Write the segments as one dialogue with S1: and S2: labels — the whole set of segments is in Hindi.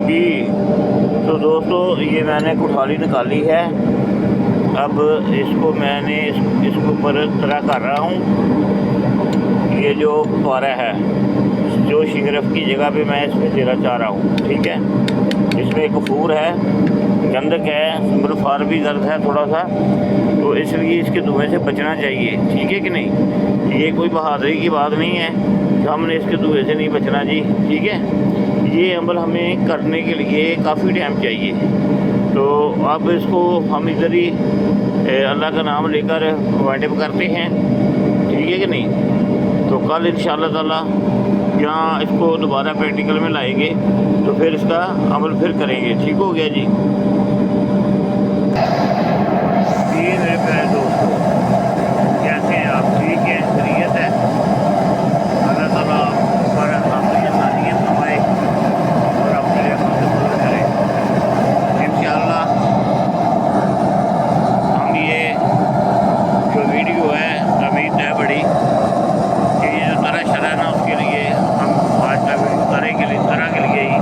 S1: जी। तो दोस्तों ये मैंने कुठाली निकाली है। अब इसको मैंने इसके ऊपर तरह कर रहा हूँ। ये जो पारा है जो शिंगरफ की जगह पे मैं इसमें देना चाह रहा हूँ, ठीक है। इसमें कफूर है, गंधक है, सुल्फार भी दर्द है थोड़ा सा, तो इसलिए इसके धुएँ से बचना चाहिए, ठीक है कि नहीं। ये कोई बहादुरी की बात नहीं है कि हमने इसके धुएँ से नहीं बचना जी, ठीक है। ये अमल हमें करने के लिए काफ़ी टाइम चाहिए। तो अब इसको हम इधर ही अल्लाह का नाम लेकर वाइंड अप करते हैं, ठीक है कि नहीं। तो कल इंशाअल्लाह ताला यहाँ इसको दोबारा प्रैक्टिकल में लाएंगे, तो फिर इसका अमल फिर करेंगे, ठीक हो गया जी। ये मेरे प्यारे दोस्तों, कैसे हैं आप, ठीक हैं, खैरियत है। अल्लाह ताला पर आपकी आसानियत फरमाए और अपने लिए मदद करें इंशाअल्लाह। हम ये जो वीडियो है उम्मीद है बड़ी कि ये जो तरह शरह ना उसके लिए हम आज का वीडियो तरह के लिए ही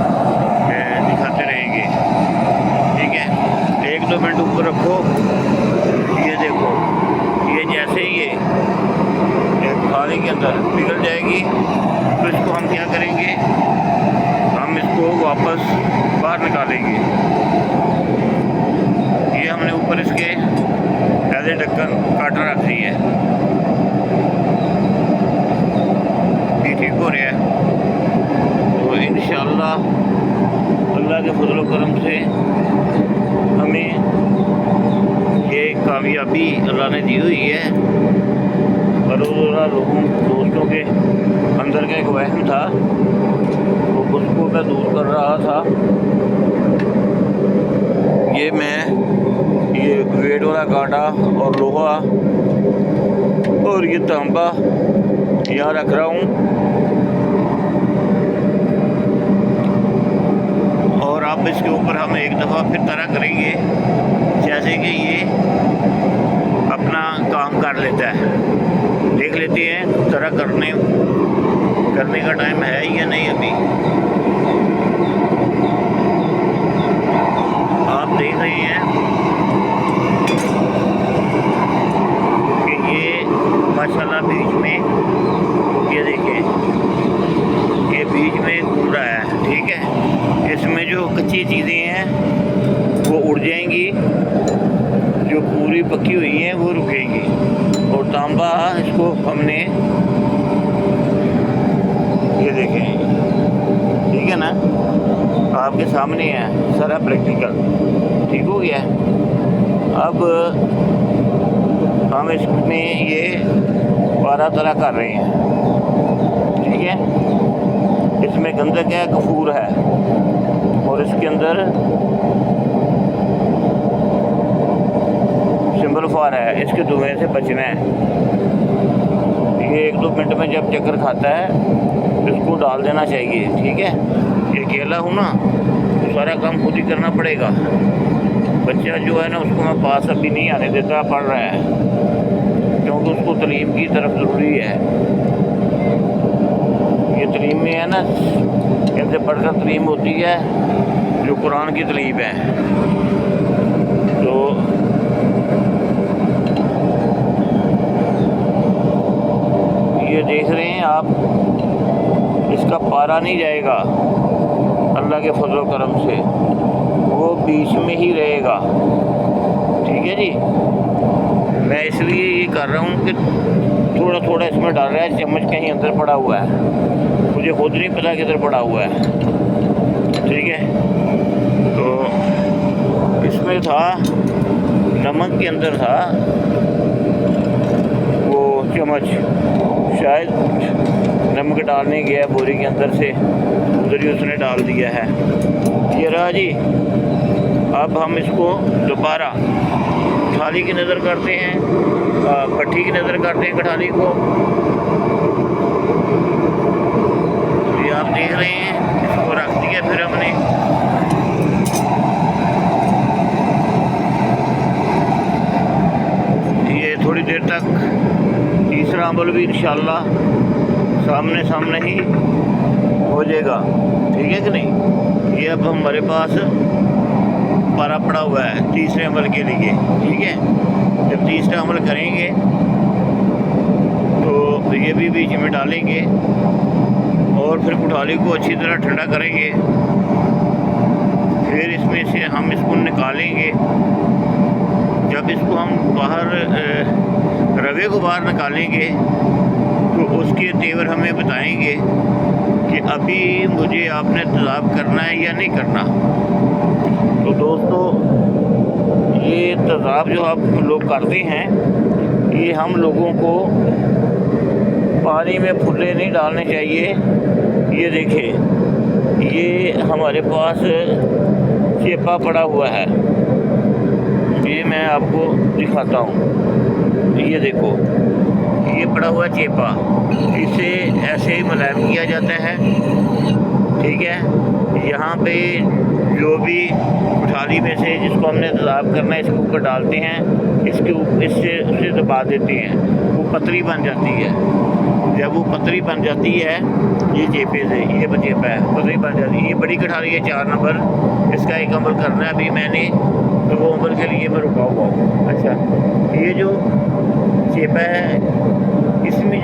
S1: दिखाते रहेंगे, ठीक है। 1-2 मिनट ऊपर रखो। ये देखो, ये जैसे ही ये थाली के अंदर पिघल जाएगी तो इसको हम क्या करेंगे, हम इसको वापस बाहर निकालेंगे। ये हमने ऊपर इसके ऐसे ढक्कन काट रख दी है, ये ठीक हो रहा है। तो इंशाअल्लाह अल्लाह के फजल करम से हमें ये कामयाबी अल्लाह ने दी हुई है। रोज़ाना दोस्तों के अंदर का एक वहम था, तो उसको मैं दूर कर रहा था। ये वेट वाला कांटा और लोहा और ये तांबा यहाँ रख रहा हूँ, और अब इसके ऊपर हम एक दफ़ा फिर तरह करेंगे, जैसे कि ये अपना काम कर लेता है। देख लेते हैं तरह करने का टाइम है या नहीं। अभी आप देख रहे हैं कि ये माशाल्लाह बीच में, ये देखें, ये बीच में घूम रहा है, ठीक है। इसमें जो कच्ची चीज़ें हैं वो उड़ जाएंगी, जो पूरी पकी हुई हैं वो रुकेगी। और तांबा इसको हमने, ये देखें, ठीक है ना, आपके सामने है सारा प्रैक्टिकल, ठीक हो गया। अब हम इसमें ये 12 तरह कर रहे हैं, ठीक है। इसमें गंधक है, कफूर है, और इसके अंदर सुल्फार है। इसके धुएँ से बचना है। ये 1-2 मिनट में जब चक्कर खाता है इसको डाल देना चाहिए, ठीक है। ये अकेला हूँ ना, तो सारा काम खुद ही करना पड़ेगा। बच्चा जो है ना, उसको मैं पास अभी नहीं आने देता, पढ़ रहा है, क्योंकि उसको तालीम की तरफ ज़रूरी है। ये तालीम में है ना, इनसे बढ़कर तालीम होती है जो कुरान की तालीम है। तो ये देख रहे हैं आप, इसका पारा नहीं जाएगा अल्लाह के फजल करम से, वो बीच में ही रहेगा, ठीक है जी। मैं इसलिए ये कर रहा हूँ कि थोड़ा थोड़ा इसमें डाल रहा है, चम्मच कहीं अंदर पड़ा हुआ है, मुझे खुद नहीं पता किधर पड़ा हुआ है, ठीक है। तो इसमें था, नमक के अंदर था वो चम्मच, शायद नमक डालने गया बोरी के अंदर से, उधर ही उसने डाल दिया है। ये रहा जी। अब हम इसको दोबारा थाली की नज़र करते हैं, भट्टी की नज़र करते हैं कठाली को। ये आप देख रहे हैं, इसको रख दिया फिर हमने। ये थोड़ी देर तक तीसरा अमल भी इंशाअल्लाह सामने ही हो जाएगा, ठीक है कि नहीं। ये अब हमारे पास पारा पड़ा हुआ है तीसरे अमल के लिए, ठीक है। जब तीसरा अमल करेंगे तो ये भी बीच में डालेंगे और फिर कुठाली को अच्छी तरह ठंडा करेंगे। फिर इसमें से हम इसको निकालेंगे। जब इसको हम बाहर रवे को बाहर निकालेंगे तो उसके तेवर हमें बताएंगे कि अभी मुझे आपने तेज़ाब करना है या नहीं करना। तो दोस्तों, ये तेज़ाब जो आप लोग करते हैं, ये हम लोगों को पानी में फुल्ले नहीं डालने चाहिए। ये देखें, ये हमारे पास चेपा पड़ा हुआ है, ये मैं आपको दिखाता हूँ। ये देखो, ये पड़ा हुआ चेपा, इसे ऐसे ही मुलायम किया जाता है, ठीक है। यहाँ पे जो भी कुठाली में से जिसको हमने तेज़ाब करना है इसके ऊपर डालते हैं, इससे उसे दबा देते हैं, वो पतरी बन जाती है। जब वो पतरी बन जाती है, ये चेपे से, ये चेपा है, पतरी बन जाती है। ये बड़ी कुठाली है 4 नंबर, इसका एक अमल करना है अभी मैंने, तो वो अमल के लिए मैं रुका हुआ हूँ। अच्छा, ये जो चेपा है, इसमें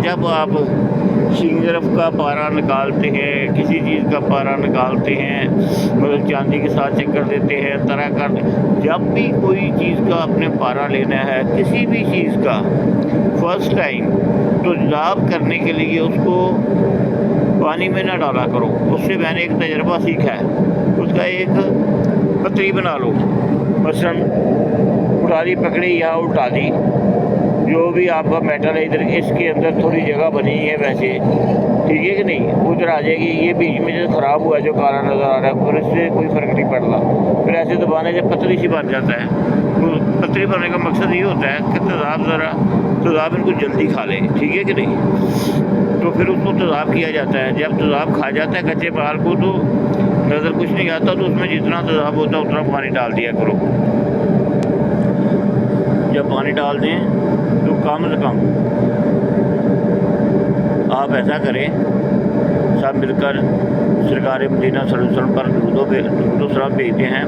S1: जब आप सिंगरफ का पारा निकालते हैं, किसी चीज़ का पारा निकालते हैं, मतलब चांदी के साथ चक्कर देते हैं, तरह कर, जब भी कोई चीज़ का अपने पारा लेना है, किसी भी चीज़ का फर्स्ट टाइम, तो तेज़ाब करने के लिए उसको पानी में ना डाला करो। उससे मैंने एक तजर्बा सीखा है। उसका एक पतरी बना लो, मसलन कुठाली पकड़ी, यहाँ उल्टा दी, जो भी आपका मेटल है इधर, इसके अंदर थोड़ी जगह बनी है वैसे, ठीक है कि नहीं, उधर आ जाएगी। ये बीच में जो ख़राब हुआ है, जो काला नज़र आ रहा है, फिर इससे कोई फ़र्क नहीं पड़ता। फिर ऐसे दबाने से पतली सी बन जाता है। तो पतली बनने का मकसद ये होता है कि तेज़ाब इनको जल्दी खा लें, ठीक है कि नहीं। तो फिर उसको तेज़ाब किया जाता है। जब तेज़ाब खा जाता है कच्चे बाल को, तो नज़र कुछ नहीं आता, तो उसमें जितना तेज़ाब होता है उतना पानी डाल दिया करो। जब पानी डाल दें तो कम से कम आप ऐसा करें, सब मिलकर सरकार मदीना सल्लल्लाहु अलैहि वसल्लम पर दुरूद व सलाम भेजते हैं,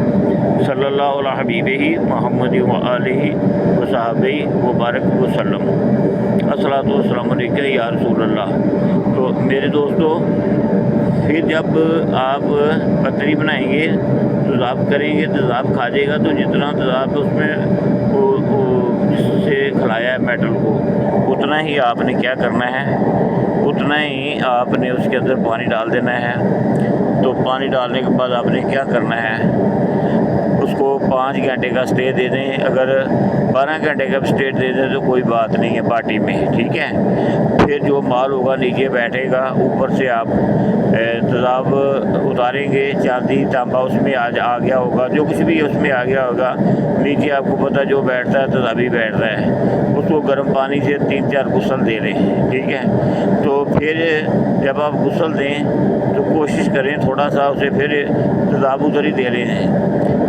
S1: सल्लल्लाहु अला हबीबिही मुहम्मद व आलिही व सहाबिही व बारक वसल्लम, अस्सलातु वस्सलामु अलैका या रसूल अल्लाह। तो मेरे दोस्तों, फिर जब आप पतरी बनाएंगे, तेज़ाब करेंगे, तेज़ाब खा जाएगा, तो जितना तेज़ाब उसमें से खिलाया है मेटल को, उतना ही आपने क्या करना है, उतना ही आपने उसके अंदर पानी डाल देना है। तो पानी डालने के बाद आपने क्या करना है, उसको 5 घंटे का स्टे दे दें। अगर 12 घंटे का स्टे दे दें तो कोई बात नहीं है पार्टी में, ठीक है। फिर जो माल होगा नीचे बैठेगा, ऊपर से आप तेज़ाब उतारेंगे, चांदी तांबा उसमें आ गया होगा, जो कुछ भी उसमें आ गया होगा, नीचे आपको पता जो बैठता है तेज़ाबी बैठ रहा है, उसको गर्म पानी से 3-4 गुस्ल दे लें, ठीक है। तो फिर जब आप गुस्ल दें तो कोशिश करें थोड़ा सा उसे फिर तेज़ाब उधर ही दे लें,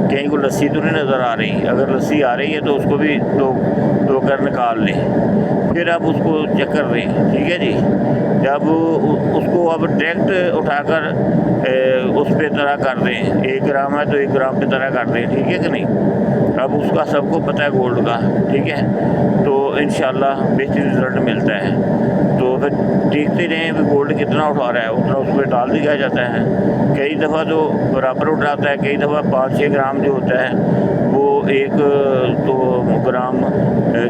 S1: कहीं को लस्सी तो नहीं नज़र आ रही। अगर लस्सी आ रही है तो उसको भी दो कर निकाल लें, फिर आप उसको चक्कर दें, ठीक है जी। जब उसको अब डायरेक्ट उठाकर उस पे तरह कर दें, 1 ग्राम है तो 1 ग्राम पे तरह कर दें, ठीक है कि नहीं। अब उसका सबको पता है गोल्ड का, ठीक है। तो इंशाल्लाह बेहतरीन रिज़ल्ट मिलता है। तो फिर देखते रहें कि गोल्ड कितना उठा रहा है, उतना उस पर डाल दिया जाता है। कई दफ़ा तो बराबर उठाता है, कई दफ़ा 5-6 ग्राम जो होता है वो 1-2 ग्राम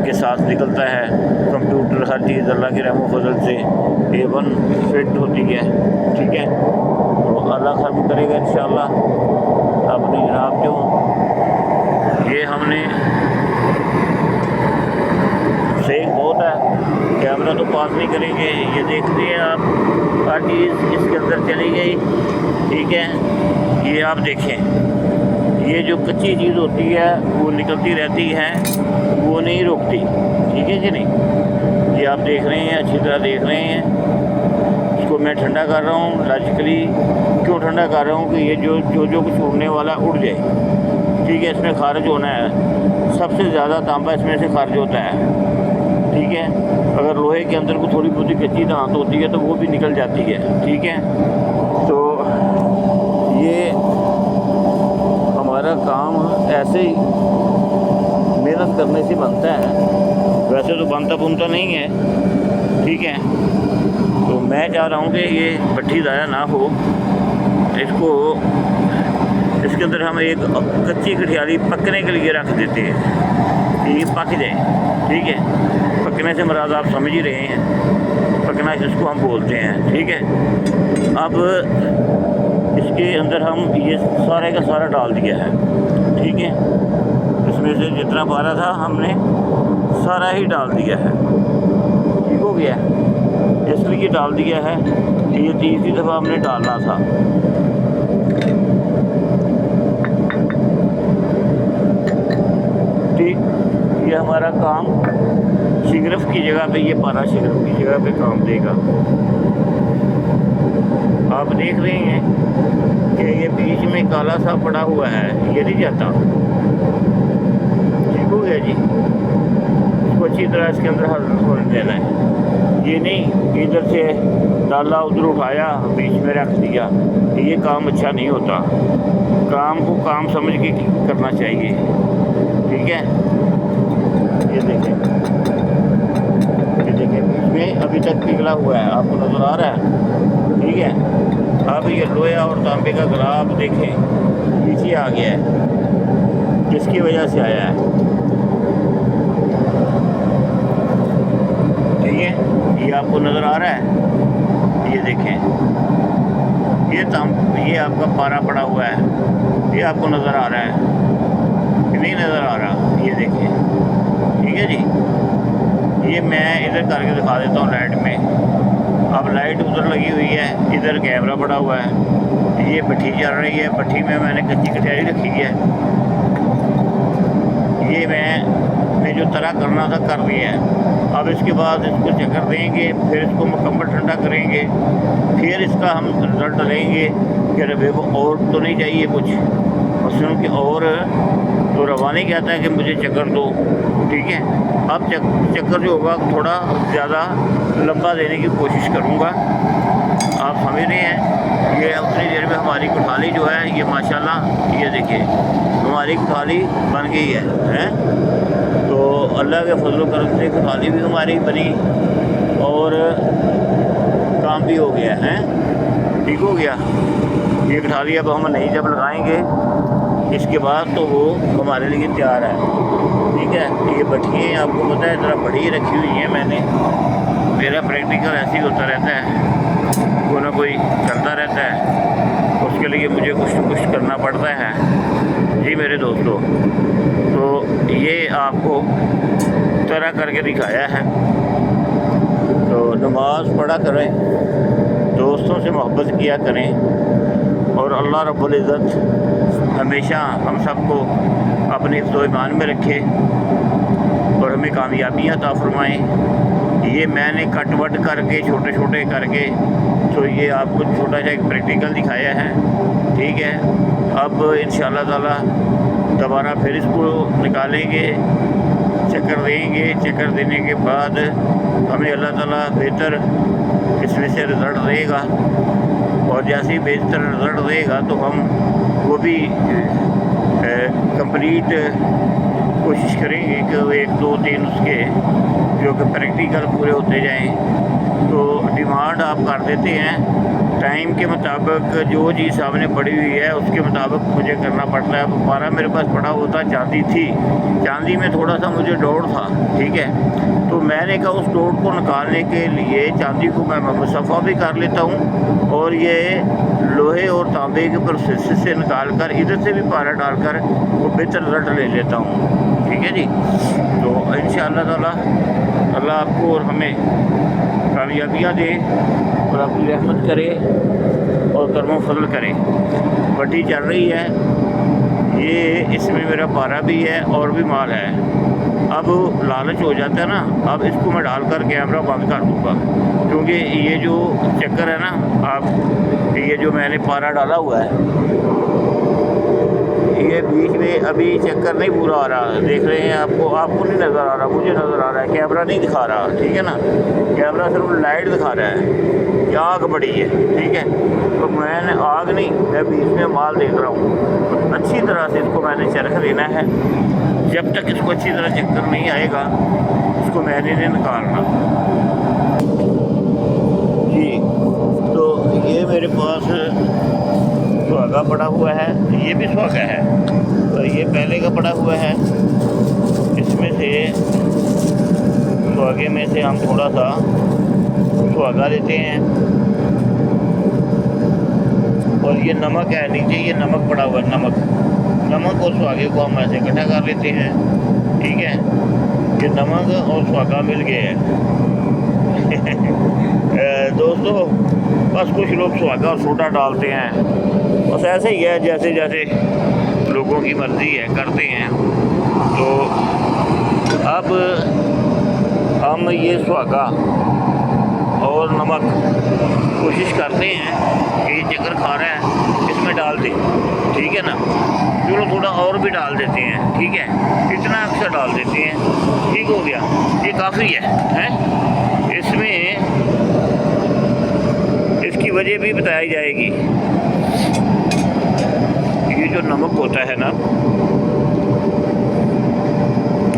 S1: के साथ निकलता है। कंप्यूटर हर चीज़ अल्लाह के रहमो फजल से A1 फिट होती है, ठीक है। तो अल्लाह खैर करेगा इंशाल्लाह। अपनी जनाब जो ये हमने सेक बहुत है, कैमरा तो पास नहीं करेंगे, ये देखते हैं आप, हर चीज़ इसके अंदर चली गई, ठीक है। ये आप देखें, ये जो कच्ची चीज़ होती है वो निकलती रहती है, वो नहीं रुकती, ठीक है कि नहीं। ये आप देख रहे हैं, अच्छी तरह देख रहे हैं। इसको मैं ठंडा कर रहा हूँ लॉजिकली। क्यों ठंडा कर रहा हूँ कि ये जो कुछ उड़ने वाला उड़ जाए, ठीक है। इसमें खारिज होना है, सबसे ज़्यादा तांबा इसमें से खारिज होता है, ठीक है। अगर लोहे के अंदर को थोड़ी बहुत कच्ची धात होती है तो वो भी निकल जाती है, ठीक है। तो ये हमारा काम ऐसे ही मेहनत करने से बनता है, वैसे तो बनता बुनता नहीं है, ठीक है। तो मैं चाह रहा हूँ कि ये भट्ठी ज़ाया ना हो, इसके अंदर हम एक कच्ची कठियाली पकने के लिए रख देते हैं कि ये पक जाए, ठीक है। पकने से मराद आप समझ ही रहे हैं, पकना जिसको हम बोलते हैं, ठीक है। अब इसके अंदर हम ये सारे का सारा डाल दिया है, ठीक है। इसमें से जितना पारा था हमने सारा ही डाल दिया है, ठीक हो गया। इसलिए डाल दिया है कि ये तीसरी दफ़ा हमने डालना था। ठीक, ये हमारा काम शिगरफ की जगह पे, ये पारा शिगरफ की जगह पे काम देगा। आप देख रहे हैं कि ये बीच में काला सा पड़ा हुआ है, ये नहीं जाता, ठीक हो गया जी। इसको अच्छी तरह इसके अंदर हल होने देना है, ये नहीं इधर से डाला उधर उठाया बीच में रख दिया, ये काम अच्छा नहीं होता। काम को काम समझ के करना चाहिए, ठीक है। ये देखें बीच में अभी तक पिघला हुआ है, आपको नज़र आ रहा है, ठीक है। अब ये लोहा और तांबे का गुलाब देखें पीछे आ गया है, किसकी वजह से आया है, ठीक है। ये आपको नज़र आ रहा है, ये देखें, ये आपका पारा पड़ा हुआ है, ये आपको नज़र आ रहा है कि नहीं नज़र आ रहा, ये देखें, ठीक है जी। ये मैं इधर करके दिखा देता हूँ लाइट में। अब लाइट उधर लगी हुई है, इधर कैमरा पड़ा हुआ है, ये भट्ठी चल रही है, भट्ठी में मैंने कच्ची कठियाली रखी है, ये मैंने जो तरह करना था कर दिया है। अब इसके बाद इसको चक्कर देंगे, फिर इसको मुकम्मल ठंडा करेंगे, फिर इसका हम रिज़ल्ट लेंगे कि रबे को और तो नहीं चाहिए कुछ, मसलन कि और तो रवानी कहता है कि मुझे चक्कर दो, ठीक है। अब चक्कर जो होगा थोड़ा ज़्यादा लंबा देने की कोशिश करूँगा, आप समझ रहे हैं। ये उतनी देर में हमारी कोठाली जो है, ये माशाल्लाह ये देखिए हमारी कोठाली बन गई है। तो अल्लाह के फजल करम से कोठाली भी हमारी बनी और काम भी हो गया है, ठीक हो गया। ये कोठाली अब हम नहीं जब लगाएंगे इसके बाद तो वो हमारे लिए तैयार है, ठीक है। ये भट्टियाँ आपको पता है ज़रा बड़ी रखी हुई हैं मैंने, मेरा प्रैक्टिकल ऐसे ही होता रहता है, कोई ना कोई चलता रहता है, उसके लिए मुझे कुछ न कुछ करना पड़ता है जी मेरे दोस्तों। तो ये आपको तरह करके दिखाया है। तो नमाज पढ़ा करें, दोस्तों से मोहब्बत किया करें और अल्लाह रब्बुल इज़्ज़त हमेशा हम सबको अपने हिफ्ज़ ईमान में रखे और हमें कामयाबियाँ अता फरमाएँ। ये मैंने कट वट करके छोटे छोटे करके तो ये आपको छोटा सा एक प्रैक्टिकल दिखाया है, ठीक है। अब इंशाअल्लाह ताला दोबारा फिर इसको निकालेंगे, चक्कर देंगे, चक्कर देने के बाद हमें अल्लाह ताला बेहतर इसमें से रिज़ल्ट देगा और जैसे ही बेहतर रिज़ल्ट देगा तो हम वो भी कंप्लीट कोशिश करेंगे कि 1 2 3 उसके जो कि प्रैक्टिकल पूरे होते जाएं। तो डिमांड आप कर देते हैं टाइम के मुताबिक, जो चीज़ सामने पड़ी हुई है उसके मुताबिक मुझे करना पड़ता है। अब पारा मेरे पास पड़ा होता चांदी थी, चांदी में थोड़ा सा मुझे डोर था, ठीक है। तो मैंने कहा उस डोर को निकालने के लिए चांदी को मैं मुसफ़ा भी कर लेता हूँ और ये लोहे और तांबे के प्रोसेस से निकाल कर इधर से भी पारा डालकर वो बेहतर रिजल्ट ले लेता हूँ, ठीक है जी। तो इंशाअल्लाह ताला अल्लाह आपको और हमें कामयाबियाँ दे और अपनी रहमत करे और कर्म फजल करे। भट्टी चल रही है, ये इसमें मेरा पारा भी है और भी माल है। अब लालच हो जाता है ना, अब इसको मैं डालकर कैमरा बंद कर दूँगा क्योंकि ये जो चक्कर है ना, आप ये जो मैंने पारा डाला हुआ है ये बीच में अभी चक्कर नहीं पूरा आ रहा, देख रहे हैं आपको नहीं नज़र आ रहा, मुझे नज़र आ रहा है, कैमरा नहीं दिखा रहा, ठीक है ना। कैमरा सिर्फ लाइट दिखा रहा है कि आग बड़ी है, ठीक है। तो मैंने आग नहीं, मैं बीच में माल देख रहा हूँ। तो अच्छी तरह से इसको मैंने चरख लेना है। जब तक इसको अच्छी तरह चक्कर नहीं आएगा इसको मैंने नहीं निकालना जी। तो ये मेरे पास सुहागा पड़ा हुआ है, ये भी सुहागा है और ये पहले का पड़ा हुआ है। इसमें से सुहागे में से हम थोड़ा सा सुहागा लेते हैं और ये नमक है नीचे, ये नमक पड़ा हुआ है, नमक और सुहागे को हम ऐसे इकट्ठा कर लेते हैं, ठीक है। ये नमक और सुहागा मिल गए हैं दोस्तों। बस कुछ लोग सुहागा और सोडा डालते हैं, बस ऐसे ही है, जैसे जैसे लोगों की मर्ज़ी है करते हैं। तो अब हम ये सुहागा और नमक कोशिश करते हैं कि ये चक्कर खा रहा है इसमें डाल दें, ठीक है ना। चलो थोड़ा और भी डाल देते हैं, ठीक है, इतना अक्सर डाल देते हैं, ठीक हो गया, ये काफ़ी है। इसमें इसकी वजह भी बताई जाएगी। ये जो नमक होता है ना,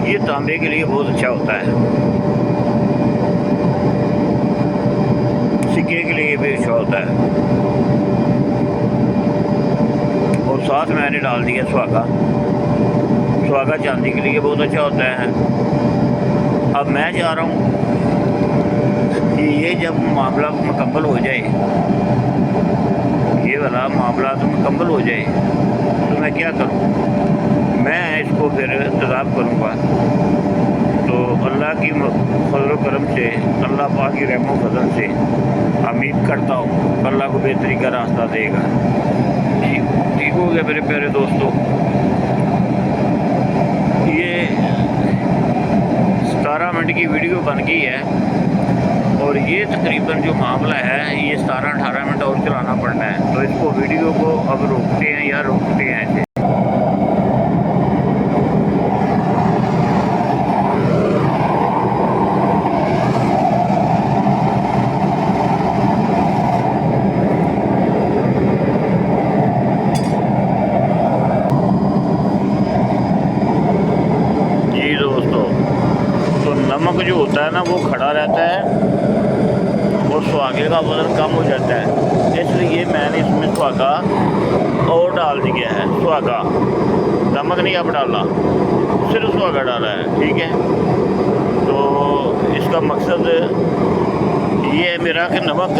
S1: ये तांबे के लिए बहुत अच्छा होता है, सिक्के के लिए भी अच्छा होता है। और साथ मैंने डाल दिया सुहागा चांदी के लिए बहुत अच्छा होता है। अब मैं चाह रहा हूँ कि ये जब मामला मुकम्मल हो जाए, ये वाला मामला तो मुकम्मल हो जाए, तो मैं क्या करूँ, मैं इसको फिर तज़ाब करूँगा। तो अल्लाह की फज़ल करम से, अल्लाह पाक की रहमत व फज़ल से उम्मीद करता हूँ अल्लाह को बेहतरी का रास्ता देगा। ठीक हो गया मेरे प्यारे दोस्तों। ये 17 मिनट की वीडियो बन गई है और ये तकरीबन जो मामला है ये 17-18 मिनट और चलाना पड़ना है। तो इसको वीडियो को अब रोकते हैं या रोकते हैं ऐसे। जी दोस्तों, तो नमक जो होता है ना वो खड़ा रहता है और सुहागे का वज़न कम हो जाता है, इसलिए मैंने इसमें सुहागा और डाल दिया है। सुहागा, नमक नहीं अब डाला, सिर्फ सुहागा डाला है, ठीक है। तो इसका मकसद ये है मेरा कि नमक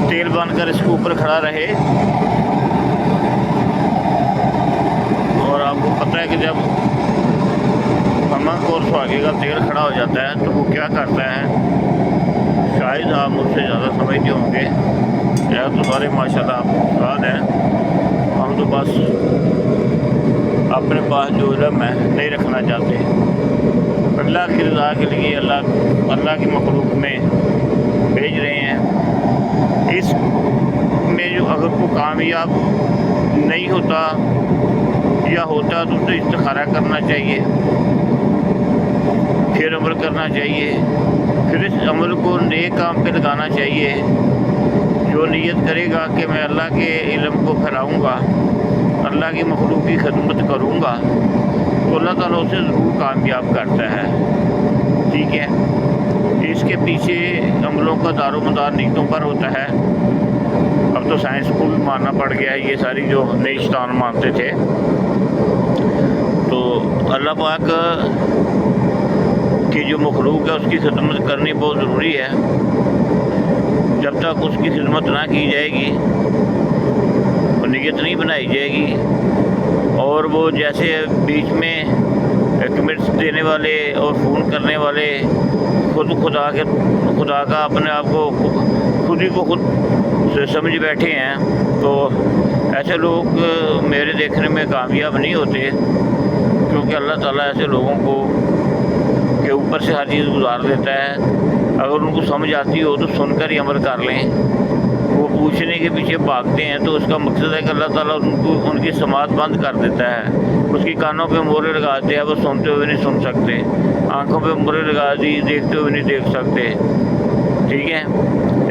S1: तेल बनकर इसके ऊपर खड़ा रहे। और आपको पता है कि जब नमक और सुहागे का तेल खड़ा हो जाता है तो वो क्या करता है, शायद आप मुझसे ज़्यादा समझते होंगे, या तो सारे माशाल्लाह आप उस्ताद हैं, हम तो बस अपने पास जो इल्म है नहीं रखना चाहते। अल्लाह की रज़ा के लिए अल्लाह की मखलूक में भेज रहे हैं। इस में जो अगर कोई कामयाब नहीं होता या होता तो उससे इस्तिखारा करना चाहिए, फिर अमल करना चाहिए, फिर इस अमल को नेक काम पे लगाना चाहिए। जो नीयत करेगा कि मैं अल्लाह के इल्म को फैलाऊँगा, अल्लाह की मखलूक की खिदमत करूँगा, तो अल्लाह ताला उसे ज़रूर कामयाब करता है, ठीक है। इसके पीछे अमलों का दारोमदार नीयतों पर होता है। अब तो साइंस को भी मानना पड़ गया है, ये सारी जो नई शैतान मानते थे। तो अल्लाह पाक की जो मखलूक है उसकी खिदमत करनी बहुत ज़रूरी है। जब तक उसकी खिदमत ना की जाएगी और नीयत नहीं बनाई जाएगी, और वो जैसे बीच में कमेंट्स देने वाले और फ़ोन करने वाले खुदा का अपने आप को खुद ही को खुद से समझ बैठे हैं, तो ऐसे लोग मेरे देखने में कामयाब नहीं होते, क्योंकि अल्लाह ताला ऐसे लोगों को के ऊपर से हर चीज़ गुजार देता है। अगर उनको समझ आती हो तो सुनकर ही अमल कर लें, वो पूछने के पीछे भागते हैं तो उसका मकसद है कि अल्लाह ताला उनको उनकी समात बंद कर देता है। उसकी कानों पे मोहरे लगाते हैं, वो सुनते हुए नहीं सुन सकते, आंखों पे मोहरे लगा दी, देखते हुए नहीं देख सकते। ठीक है,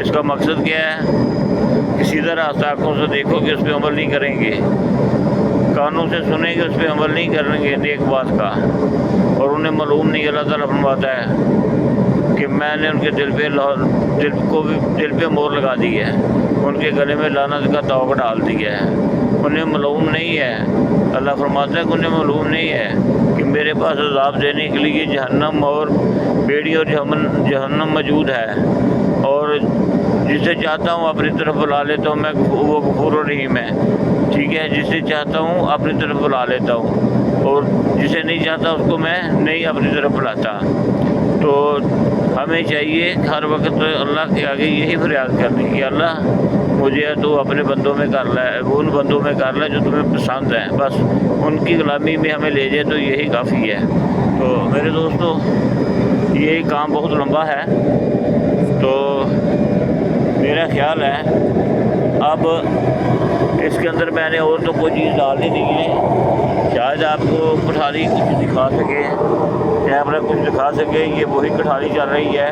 S1: इसका मकसद क्या है कि सीधा रास्ता आँखों से देखोगे, उस पर अमल नहीं करेंगे, कानों से सुनेंगे, उस पर अमल नहीं करेंगे नेक बात का, और उन्हें मालूम नहीं। अल्लाह ताला फरमाता है कि मैंने उनके दिल पे मोहर लगा दी है, उनके गले में लानत का तोग डाल दिया है। उन्हें मालूम नहीं है, अल्लाह फरमाता है कि उन्हें मालूम नहीं है कि मेरे पास अज़ाब देने के लिए जहन्नम और बेड़ी और जहन्नम मौजूद है, और जिसे चाहता हूँ अपनी तरफ बुला लेता हूँ मैं, वो गफूर रहीम है। ठीक है, जिसे चाहता हूँ अपनी तरफ बुला लेता हूँ, और जिसे नहीं चाहता उसको मैं नहीं अपनी तरफ बुलाता। तो हमें चाहिए हर वक्त अल्लाह के आगे यही फरियाद करनी कि अल्लाह मुझे तो अपने बंदों में कर ला, उन बंदों में कर ला जो तुम्हें पसंद है, बस उनकी गुलामी में हमें ले जाए तो यही काफ़ी है। तो मेरे दोस्तों, ये काम बहुत लंबा है, तो मेरा ख्याल है अब इसके अंदर मैंने और तो कोई चीज़ डालनी नहीं है। शायद आपको कठारी कुछ दिखा सके, कैमरा कुछ दिखा सके। ये वही कठारी चल रही है,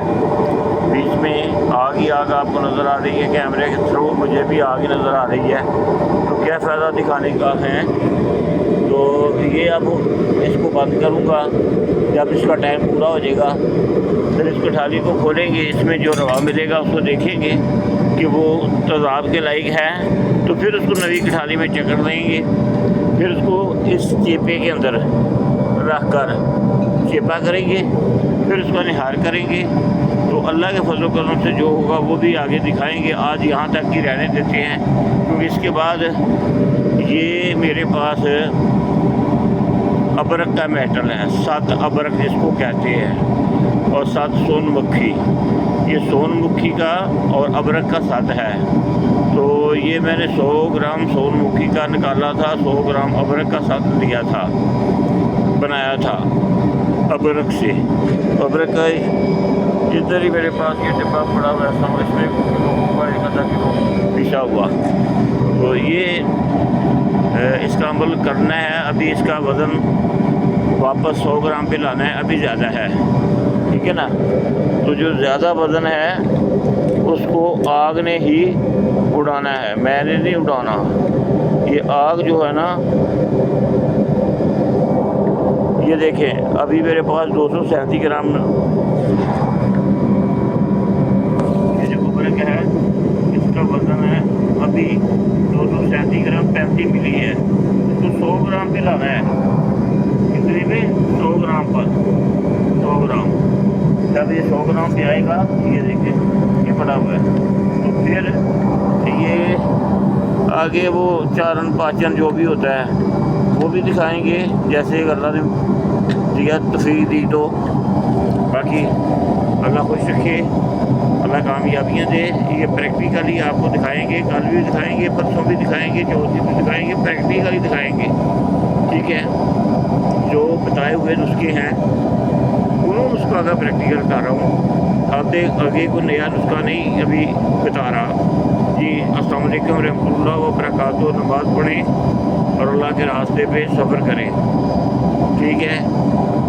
S1: बीच में आग ही आग आपको नज़र आ रही है, कैमरे के थ्रू मुझे भी आग ही नज़र आ रही है। तो क्या फ़ायदा दिखाने का है। तो ये अब इसको बंद करूँगा, जब इसका टाइम पूरा हो जाएगा फिर इस कठारी को खोलेंगे, इसमें जो रवा मिलेगा उसको देखेंगे कि वो तेज़ाब के लायक है, तो फिर उसको नई कठारी में चकड़ देंगे, फिर उसको इस चेपे के अंदर रख कर चेपा करेंगे, फिर उसका निहार करेंगे। तो अल्लाह के फजल करम से जो होगा वो भी आगे दिखाएंगे। आज यहाँ तक ही रहने देते हैं, क्योंकि इसके बाद ये मेरे पास अबरक का मेटल है, 7 अबरक इसको कहते हैं, और 7 सोनमुखी, ये सोनमुखी का और अबरक का 7 है। तो ये मैंने 100 ग्राम सोनमुखी का निकाला था, 100 ग्राम अबरक का 7 लिया था, बनाया था अबरक से। अबरक का जिधर ही मेरे पास ये डिब्बा पड़ा हुआ है, इसमें पिसा हुआ। तो ये इसका अमल करना है। अभी इसका वज़न वापस 100 ग्राम पे लाना है, अभी ज़्यादा है, ठीक है ना। तो जो ज़्यादा वज़न है उसको आग ने ही उड़ाना है, मैंने नहीं उड़ाना। ये आग जो है ना, ये देखें अभी मेरे पास 237 ग्राम ये जो अबरक है इसका वज़न है अभी 237 ग्राम 35 मिली है। इसको 100 ग्राम पे लाना है, कितने पे 100 ग्राम पर 100 ग्राम। जब ये 100 ग्राम पे आएगा, ये देखिए ये पड़ा हुआ है, तो फिर ये आगे वो चारण पाचन जो भी होता है वो भी दिखाएंगे, जैसे अल्लाह ने दिया तौफीक दी। तो बाकी अल्लाह खुश रखे, अल्लाह कामयाबियाँ दे। ये प्रैक्टिकली आपको दिखाएंगे, कल भी दिखाएंगे, परसों भी दिखाएंगे, चौथी भी दिखाएंगे, प्रैक्टिकली दिखाएंगे, ठीक है। जो बताए हुए नुस्खे हैं उन्होंने नुस्खा का प्रैक्टिकल कर रहा हूँ, आगे कोई नया नुस्खा नहीं अभी बता रहा जी। अस्सलाम वालेकुम रहमतुल्लाह व बरकातुहू। नमाज़ पढ़ें और अल्लाह के रास्ते पे सफ़र करें, ठीक है।